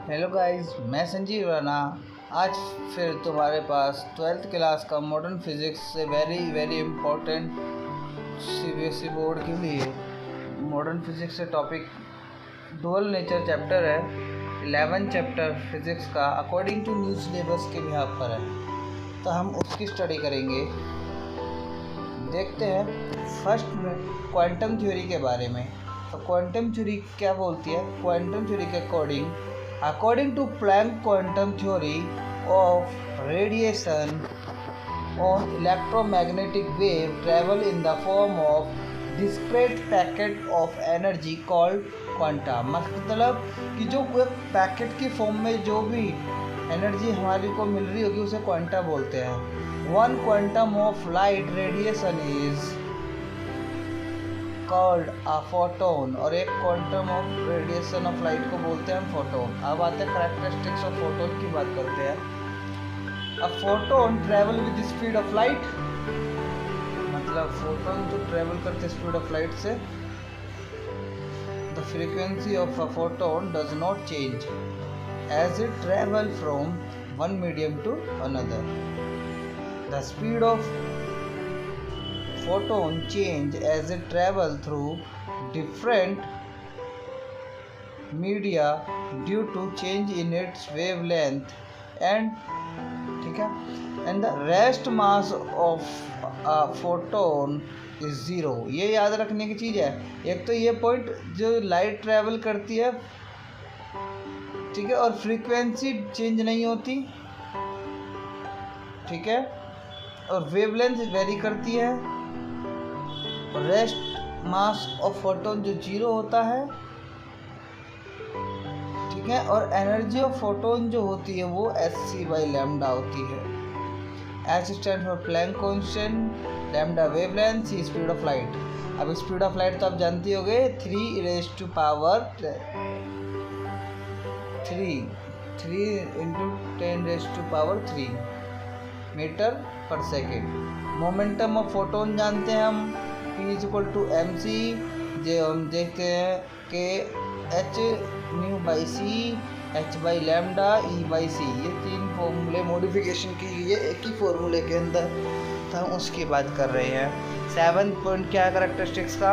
Hello guys, मैं संजीव राणा। आज फिर तुम्हारे पास 12th क्लास का मॉडर्न फिज़िक्स से वेरी इम्पोर्टेंट सीबीएसई बोर्ड के लिए मॉडर्न फिज़िक्स से टॉपिक डुअल नेचर चैप्टर है। 11 चैप्टर फिज़िक्स का अकॉर्डिंग टू न्यू सिलेबस के बिहाफ पर है, तो हम उसकी स्टडी करेंगे। देखते हैं फर्स्ट में क्वांटम थ्योरी के बारे में। तो क्वांटम थ्योरी क्या बोलती है? क्वांटम थ्योरी के According to Planck quantum theory of radiation on electromagnetic wave travel in the form of discrete packet of energy called quanta। मतलब कि जो पैकेट की फॉर्म में जो भी एनर्जी हमारी को मिल रही होगी उसे क्वांटा बोलते हैं। One quantum of light radiation is called a photon, और एक quantum of radiation of light को बोलते हैं हम फोटोन। अब आते हैं कैरेक्टरिस्टिक्स ऑफ फोटोन की बात करते हैं। A photon travel with speed of light, मतलब फोटोन जो ट्रेवल करते स्पीड ऑफ लाइट से। The frequency of a photon does not change as it travel from one medium to another. The speed of photon change as it travel through different media due to change in its wavelength and the rest mass of a photon is zero। ये याद रखने की चीज़ है। एक तो ये point जो light travel करती है, ठीक है, और फ्रीक्वेंसी चेंज नहीं होती, ठीक है, और वेवलेंथ वेरी करती है। रेस्ट मास ऑफ फोटोन जो जीरो होता है, ठीक है, और एनर्जी ऑफ फोटोन जो होती है वो hc/लैम्डा होती है। h stand for Planck constant, lambda wavelength, c speed of light. अब स्पीड ऑफ लाइट तो आप जानती होगे 3 × 10⁻³ मीटर पर सेकेंड। मोमेंटम ऑफ फोटोन जानते हैं हम, P = mc, जो हम देखते हैं कि h/c, h/λ, e/c, ये तीन फॉर्मूले मॉडिफिकेशन की ये एक ही फॉर्मूले के अंदर, तो हम उसकी बात कर रहे हैं। 7 पॉइंट क्या है कैरेक्टरिस्टिक्स का?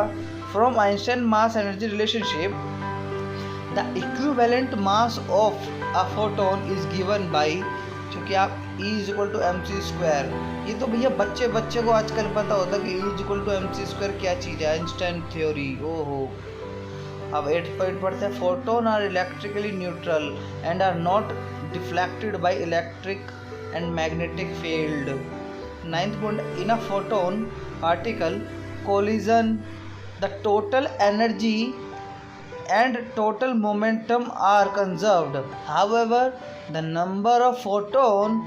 From Einstein mass energy relationship the equivalent mass of a photon is given by, क्योंकि आप E = mc²। ये तो भैया बच्चे को आजकल पता होता कि E = mc² क्या चीज़ है, आइंस्टाइन थ्योरी। ओहो। अब 8 पॉइंट पढ़ते हैं। Photon are electrically neutral and are not deflected by electric and magnetic field. 9th point, in a photon particle collision the total energy and total momentum are conserved. However, the number of photon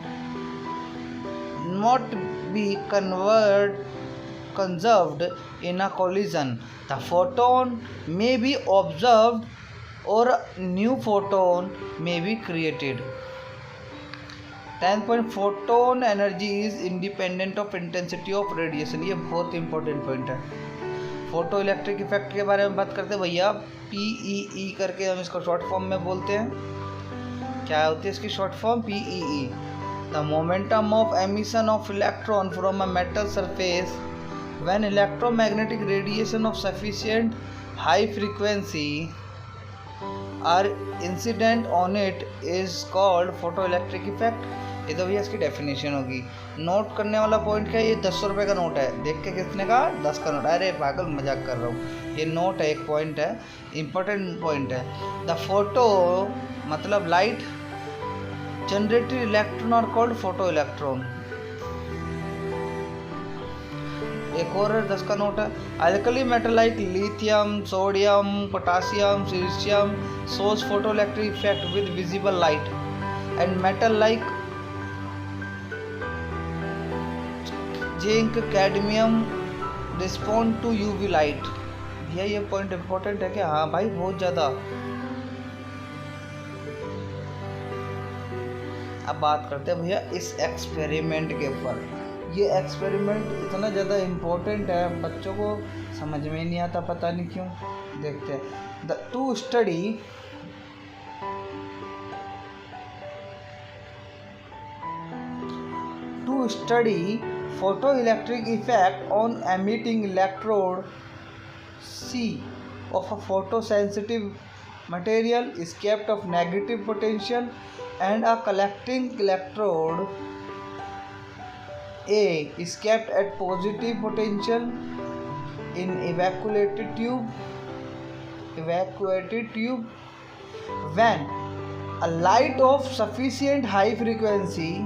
not be conserved in a collision. The photon may be observed or a new photon may be created. 10th point, photon energy is independent of intensity of radiation। ये बहुत important point है। Photo electric effect के बारे में बात करते हैं भैया, PEE करके हम इसको शॉर्ट फॉर्म में बोलते हैं। क्या होती है इसकी short form? PEE। The momentum of emission of electron from a metal surface when electromagnetic radiation of sufficient high frequency are incident on it is called photo electric effect. ये तो भैया इसकी डेफिनेशन होगी। नोट करने वाला point क्या है? ये 10 रुपये का नोट है। देख के किसने कहा 10 का नोट? अरे पागल, मजाक कर रहा हूँ। ये नोट है, एक पॉइंट है, इम्पोर्टेंट पॉइंट है। द फोटो मतलब light generated electron are called photo electron. एक और 10 का नोट है। Alkali metal like lithium, sodium, potassium, silicium shows photo electric effect with visible light and metal like zinc, cadmium respond to UV light. भैया ये point important है कि हाँ भाई, बहुत ज़्यादा। अब बात करते हैं भैया इस एक्सपेरिमेंट के ऊपर। ये एक्सपेरिमेंट इतना ज़्यादा इम्पोर्टेंट है, बच्चों को समझ में नहीं आता, पता नहीं क्यों। देखते हैं। To study to study photoelectric effect on emitting electrode C of a photosensitive material is kept of negative potential, and a collecting electrode A is kept at positive potential in evacuated tube. When a light of sufficient high frequency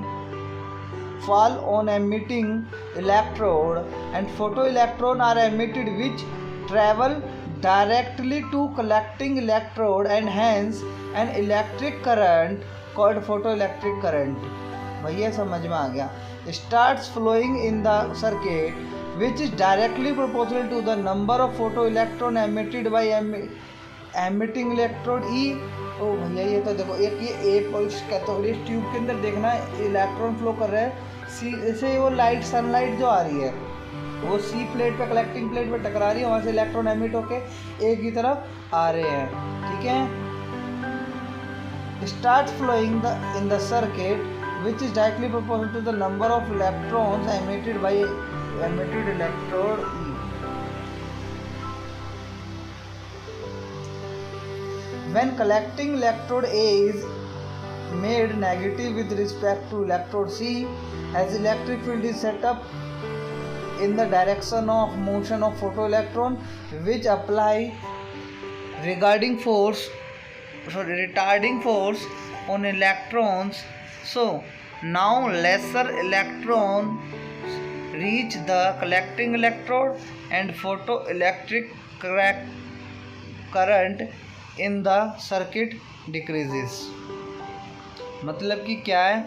fall on emitting electrode and photoelectron are emitted which travel directly to collecting electrode, and hence an electric current called photoelectric current, भैया समझ में आ गया, starts flowing in the circuit which is directly proportional to the number of photoelectron emitted by emitting electrode E। ओ भैया ये तो देखो एक cathodic tube के अंदर देखना इलेक्ट्रॉन फ्लो कर रहे हैं सी, जैसे वो लाइट सनलाइट जो आ रही है वो सी प्लेट पे कलेक्टिंग प्लेट पे टकरा रही है, वहाँ से इलेक्ट्रॉन एमिट होके ए की तरफ आ रहे हैं, ठीक है। Start flowing in the circuit which is directly proportional to the number of electrons emitted by emitted electrode E. When collecting electrode A is made negative with respect to electrode C, as electric field is set up in the direction of motion of photoelectron which apply retarding force on electrons. So now lesser electrons reach the collecting electrode and photoelectric current in the circuit decreases। मतलब कि क्या है,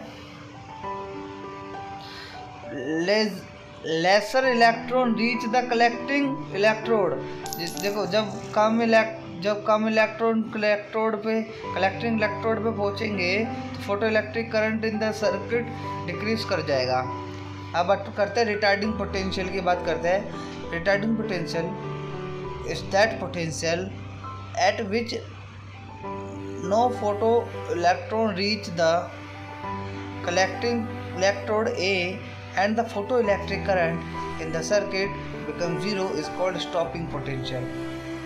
lesser electron reach the collecting electrode. देखो जब कम electron electrode पे collecting electrode पे पहुंचेंगे तो photo electric current in the circuit decrease कर जाएगा। अब करते हैं रिटार्डिंग पोटेंशियल की बात करते हैं। Retarding potential is that potential at which no photo electron reach the collecting electrode a and the photoelectric current in the circuit becomes zero is called stopping potential।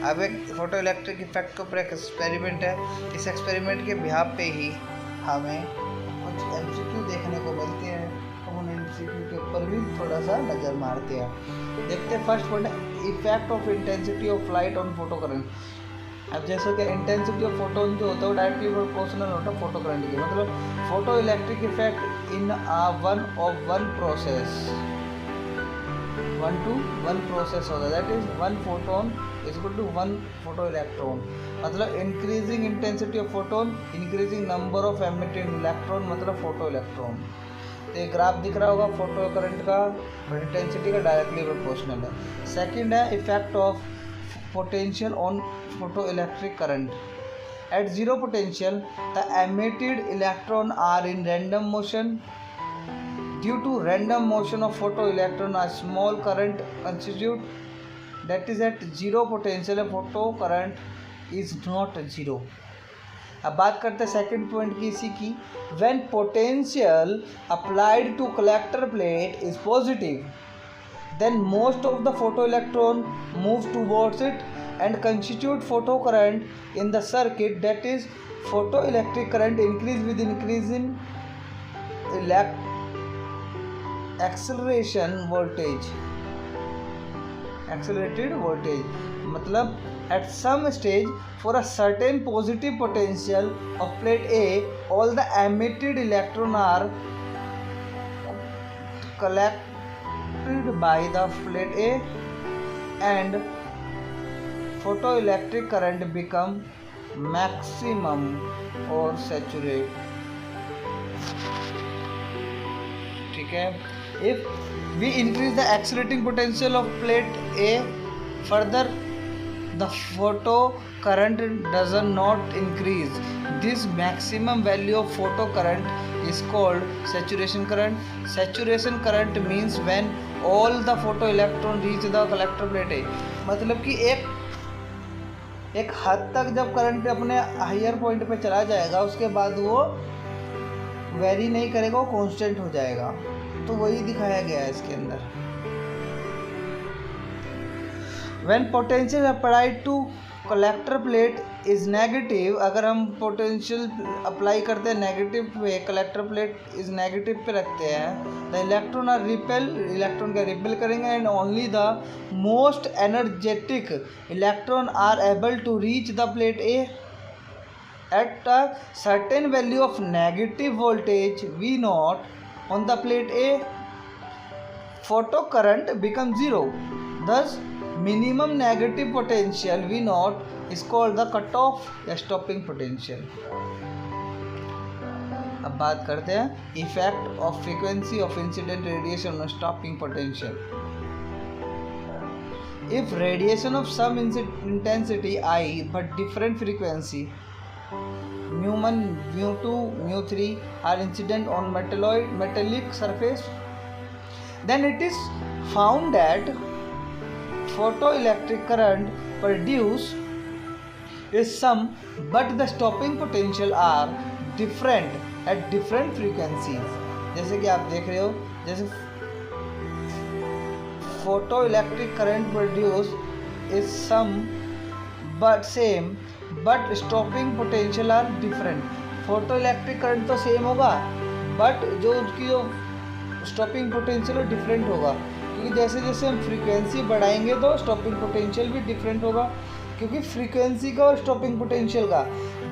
अब एक फोटोइलेक्ट्रिक इफेक्ट के ऊपर एक experiment है, इस experiment के behalf पे ही हमें कुछ एमसीक्यू देखने को मिलते हैं, तो उन एमसीक्यू के ऊपर भी थोड़ा सा नज़र मारते हैं। देखते हैं first point effect of intensity of light on photo current. अब जैसे कि इंटेंसिटी ऑफ फोटोन जो होता है वो डायरेक्टली प्रोपोर्शनल होता है फोटो करंट की, मतलब photo electric effect in one process 1 process होता है, that is 1 photon is equal to 1 photo electron. मतलब increasing intensity of photon increasing number of emitted electron, मतलब फोटो इलेक्ट्रॉन। तो ये ग्राफ दिख रहा होगा फोटो करंट का और इंटेंसिटी का डायरेक्टली प्रोपोर्शनल है। सेकेंड है effect of potential on photoelectric current। At zero potential, the emitted electron are in random motion. Due to random motion of photoelectron, a small current constitute, that is at zero potential, a photo current is not zero। अब बात करते हैं second point की इसी की। When potential applied to collector plate is positive, then most of the photoelectron move towards it and constitute photocurrent in the circuit, that is photoelectric current increase with increase in accelerated voltage। मतलब at some stage for a certain positive potential of plate A, all the emitted electron are collected by the plate A and photoelectric current become maximum or saturate। ठीक है, if we increase the accelerating potential of plate A further, the photo current does not increase। This maximum value of photo current is called saturation current। Saturation current means when all the photoelectron reach the collector plate A। मतलब कि एक हद तक जब current अपने higher point पे चला जाएगा उसके बाद वो वेरी नहीं करेगा, वो कांस्टेंट हो जाएगा। तो वही दिखाया गया है इसके अंदर। When potential applied to collector plate is negative, अगर हम पोटेंशियल अप्लाई करते हैं नेगेटिव पे, कलेक्टर प्लेट इज नेगेटिव पे रखते हैं, the electron are repel, electron का रिपेल करेंगे, and only the most energetic electron are able to reach the plate A at a certain value of negative voltage V naught on the plate A, photo current becomes zero. Thus, minimum negative potential V naught is called the cutoff या stopping potential. अब बात करते हैं effect of frequency of incident radiation on stopping potential. If radiation of some intensity I but different frequency mu1, mu2, mu3 are incident on metallic surface, then it is found that photoelectric current produced is some, but the stopping potential are different at different frequencies. जैसे कि आप देख रहे हो, जैसे photoelectric current produced is some but same, but stopping potential are different. Photo electric current तो same होगा, but जो उसकी जो स्टॉपिंग पोटेंशियल वो डिफरेंट होगा, क्योंकि जैसे जैसे हम फ्रीक्वेंसी बढ़ाएंगे तो स्टॉपिंग पोटेंशियल भी डिफरेंट होगा, क्योंकि फ्रीक्वेंसी का और स्टॉपिंग पोटेंशियल का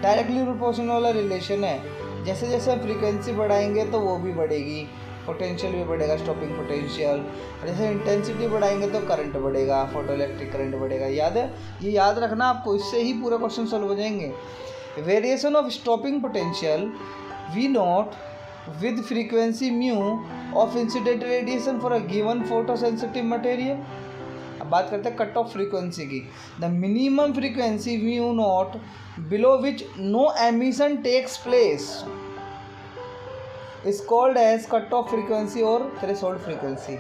डायरेक्टली प्रोपोर्शनल वाला रिलेशन है। जैसे जैसे हम फ्रीक्वेंसी बढ़ाएंगे तो वो भी बढ़ेगी, पोटेंशियल भी बढ़ेगा, स्टॉपिंग पोटेंशियल। जैसे इंटेंसिटी बढ़ाएंगे तो करंट बढ़ेगा, फोटो इलेक्ट्रिक करंट बढ़ेगा। याद है, ये याद रखना आपको, इससे ही पूरा क्वेश्चन सॉल्व हो जाएंगे। Variation of stopping potential V naught with frequency mu of incident radiation for a given photo sensitive material. अब बात करते हैं कट ऑफ फ्रीक्वेंसी की। The minimum frequency mu naught below which no emission takes place is called as cut off frequency और threshold frequency.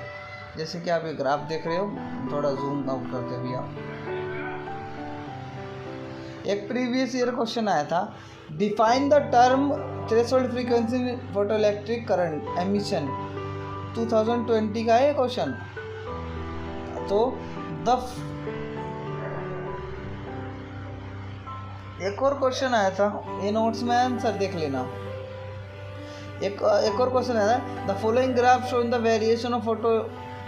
जैसे कि आप ये ग्राफ देख रहे हो, थोड़ा जूम आउट करते भी आप। एक प्रीवियस ईयर क्वेश्चन आया था, define the term threshold frequency photo electric current emission, 2020 का है क्वेश्चन। तो एक और क्वेश्चन आया था, ये नोट्स में आंसर देख लेना। एक और क्वेश्चन है, the following graph showing the variation of photo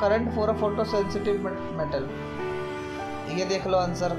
current for a photo sensitive metal. ये देख लो आंसर।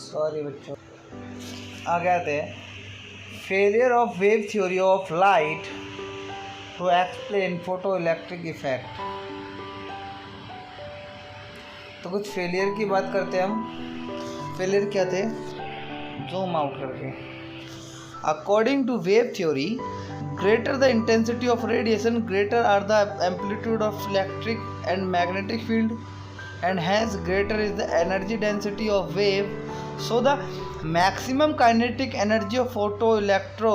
सॉरी बच्चों, आ गए थे failure of wave theory of light to explain photo electric effect. तो कुछ फेलियर की बात करते हैं हम। फेलियर क्या थे, जूम आउट करके। According to wave theory, greater the intensity of radiation, greater are the amplitude of electric and magnetic field, and hence greater is the energy density of wave. So the maximum kinetic energy of photoelectro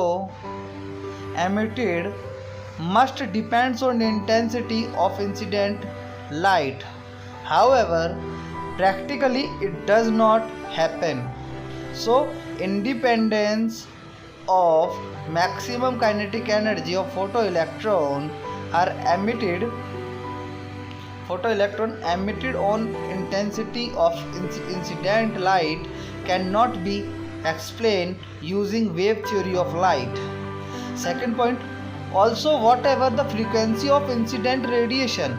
emitted must depends on the intensity of incident light. However, practically it does not happen. So independence of maximum kinetic energy of photoelectron emitted on intensity of incident light cannot be explained using wave theory of light. Second point, also whatever the frequency of incident radiation,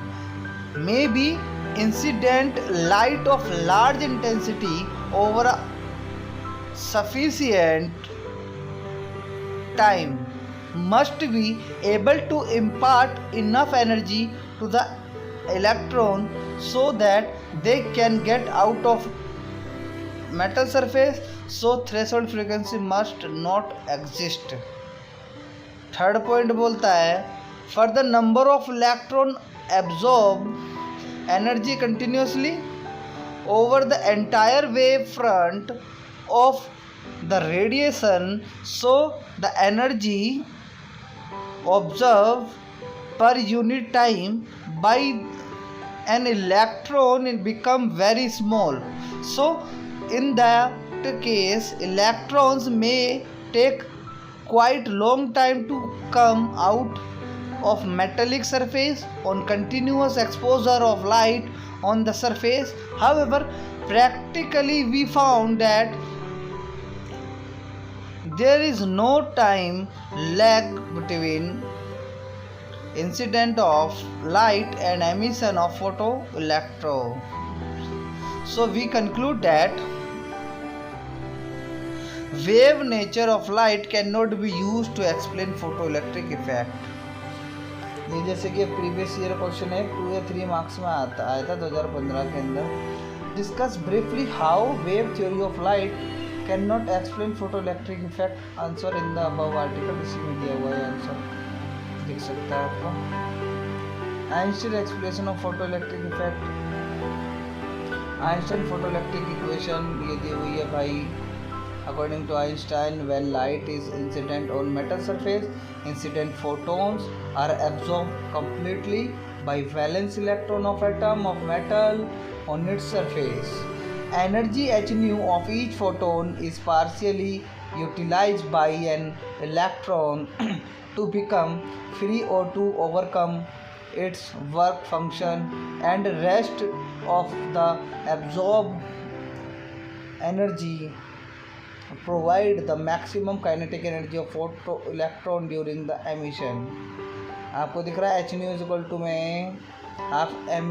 may be incident light of large intensity over a sufficient time must be able to impart enough energy to the electron so that they can get out of metal surface, so threshold frequency must not exist. Third point बोलता है for the number of electron absorb energy continuously over the entire wave front of the radiation, so the energy observed per unit time by an electron become very small. So in that case electrons may take quite long time to come out of metallic surface on continuous exposure of light on the surface. However, practically we found that there is no time lag between incident of light and emission of photoelectron. So we conclude that wave nature of light cannot be used to explain photoelectric effect. ये जैसे कि previous year question है 2 या 3 marks में आया था 2015 के अंदर. Discuss briefly how wave theory of light can not explain photoelectric effect. Answer in the above article, इसी में दिया हुआ है आंसर, दिख सकता है आपको. Einstein explanation of photoelectric effect. Einstein photoelectric equation ये दी हुई है भाई. According to Einstein, when light is incident on metal surface, incident photons are absorbed completely by valence electron of atom of metal on its surface. Energy h nu of each photon is partially utilized by an electron to become free or to overcome its work function, and rest of the absorbed energy provide the maximum kinetic energy of photoelectron during the emission. आपको दिख रहा है H nu equal to में half M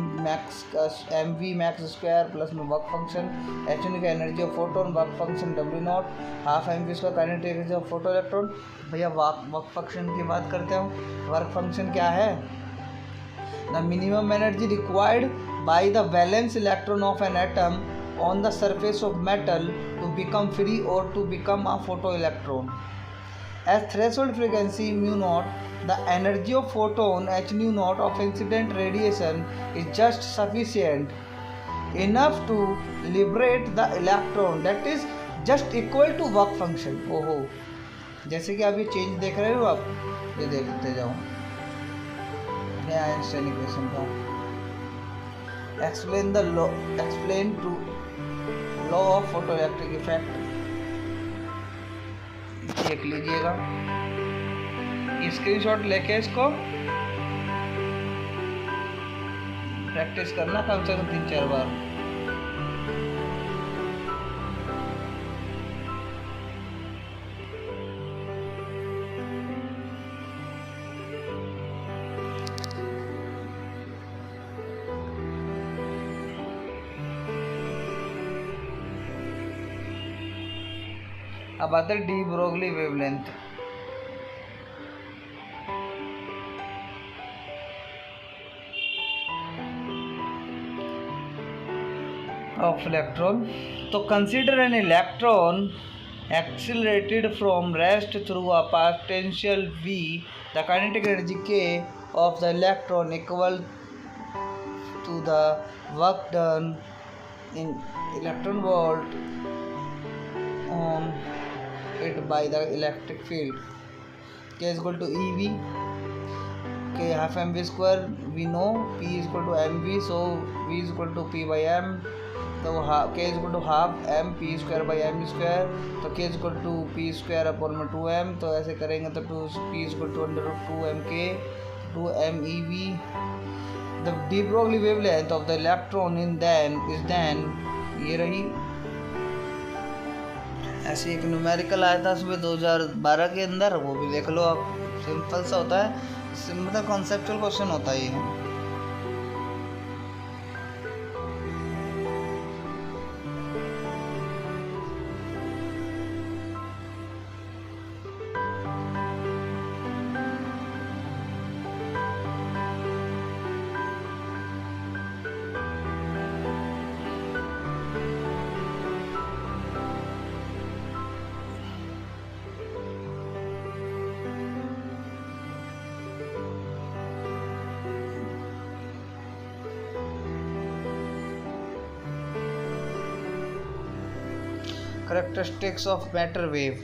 V max square plus में work function H nu का energy of photon, work function W naught, half M V square kinetic energy of photo electron. भैया work function की बात करते हो. Work function क्या है? The minimum energy required by the valence electron of an atom on the surface of metal to become free or to become a photoelectron. As threshold frequency mu naught, the energy of photon h nu naught of incident radiation is just sufficient enough to liberate the electron, that is just equal to work function. ओहो, जैसे कि आप ये change देख रहे हो, आप ये देखते जाओ. आइंस्टाइन इक्वेशन का explain to law of photoelectric effect देख लीजिएगा. स्क्रीनशॉट लेके इसको प्रैक्टिस करना कम से कम 3-4 बार. अब आते de Broglie wavelength. Of electron. तो consider an electron accelerated from rest through a potential V. The kinetic energy K of the electron equal to the work done in electron volt on it by the electric field. K is equal to EV. K half mv square we know. P is equal to mv, so V is equal to P by M. तो K is equal to half m P square by M square. तो K is equal to P square upon में 2m. तो ऐसे करेंगे तो P is equal to under root 2mk 2m EV. The de Broglie wavelength of the electron is then ये रही. ऐसे एक न्यूमेरिकल आया था उसमें 2012 के अंदर, वो भी देख लो आप. सिंपल सा होता है, मतलब कॉन्सेप्चुअल क्वेश्चन होता है ये. Characteristics of matter wave.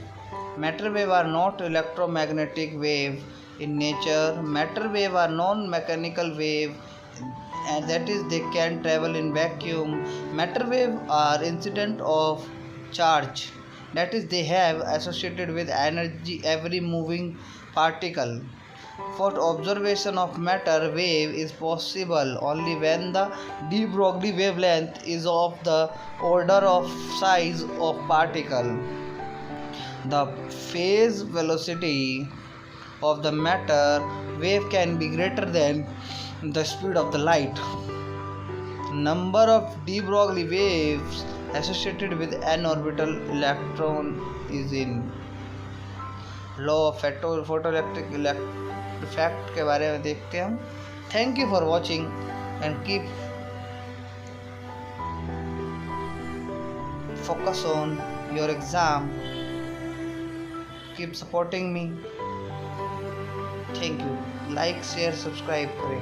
Matter wave are not electromagnetic wave in nature. Matter wave are non-mechanical wave, and that is they can travel in vacuum. Matter wave are incident of charge, that is they have associated with energy every moving particle. For observation of matter wave is possible only when the de Broglie wavelength is of the order of size of particle. The phase velocity of the matter wave can be greater than the speed of the light. Number of de Broglie waves associated with n orbital electron is in law of photoelectric effect के बारे में देखते हैं हम. Thank you for watching and keep focus on your exam. Keep supporting me. Thank you. Like share subscribe करें.